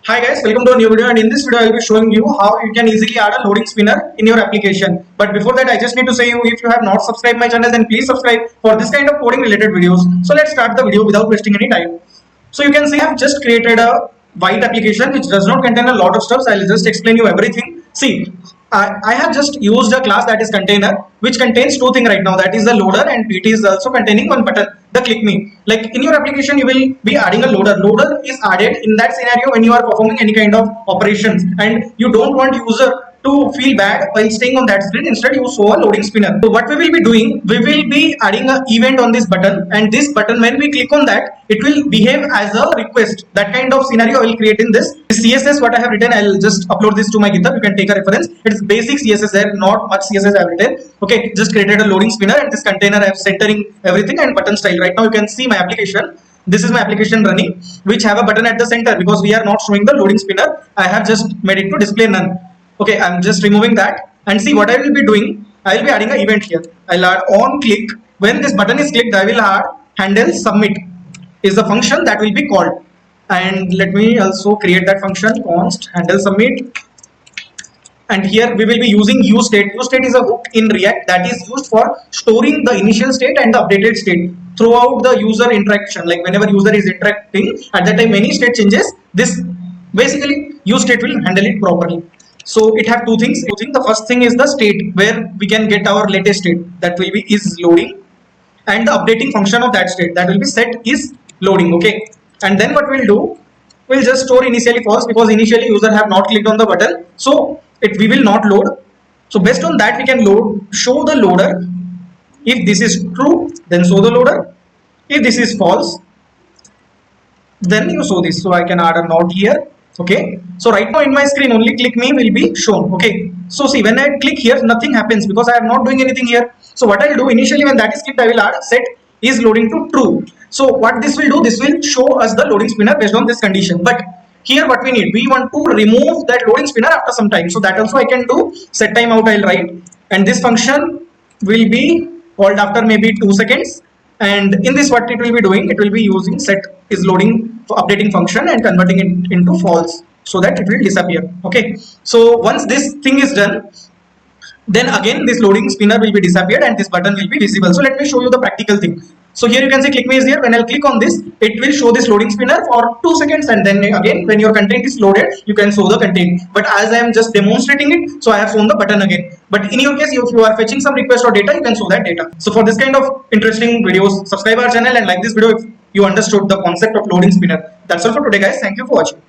Hi guys, welcome to a new video, and in this video I will be showing you how you can easily add a loading spinner in your application. But before that, I just need to say you, if you have not subscribed my channel, then please subscribe for this kind of coding related videos. So let's start the video without wasting any time. So you can see I have just created a white application which does not contain a lot of stuff. So I'll just explain you everything. See, I have just used a class that is container, which contains two things right now, that is the loader, and it is also containing one button, the click me. Like in your application you will be adding a loader is added in that scenario when you are performing any kind of operations and you don't want user to feel bad while staying on that screen. Instead you show a loading spinner. So what we will be doing, we will be adding an event on this button, and this button, when we click on that, it will behave as a request. That kind of scenario I will create in this CSS. What I have written, I'll just upload this to my GitHub. You can take a reference. It's basic CSS there, not much CSS I have written. Okay, just created a loading spinner, and this container I have centering everything and button style. Right now you can see my application. This is my application running, which have a button at the center. Because we are not showing the loading spinner, I have just made it to display none. Okay, I'm just removing that, and see what I will be doing. I will be adding an event here. I'll add on click. When this button is clicked, I will add handle submit is the function that will be called. And let me also create that function, const handle submit. And here we will be using useState. useState is a hook in React that is used for storing the initial state and the updated state throughout the user interaction. Like whenever user is interacting, at that time any state changes, this basically useState will handle it properly. So it have two things. The first thing is the state where we can get our latest state, that will be is loading, and the updating function of that state, that will be set is loading. Okay, and then what we'll do, we'll just store initially false because initially user have not clicked on the button, so we will not load. So based on that we can show the loader. If this is true, then show the loader. If this is false, then you show this. So I can add a not here. Okay, so right now in my screen only click me will be shown. Okay, so see, when I click here nothing happens because I am not doing anything here. So what I will do, initially when that is clicked, I will add set is loading to true. So what this will do, this will show us the loading spinner based on this condition. But here what we need, we want to remove that loading spinner after some time. So that also I can do. Set timeout I'll write, and this function will be called after maybe 2 seconds. And in this, what it will be doing, it will be using set is loading for updating function and converting it into false so that it will disappear. Okay, so once this thing is done, then again this loading spinner will be disappeared and this button will be visible. So let me show you the practical thing. So here you can see click me is here. When I'll click on this, it will show this loading spinner for 2 seconds, and then again when your content is loaded, you can show the content. But as I am just demonstrating it, so I have shown the button again. But in your case, if you are fetching some request or data, you can show that data. So for this kind of interesting videos, subscribe our channel and like this video if you understood the concept of loading spinner. That's all for today guys. Thank you for watching.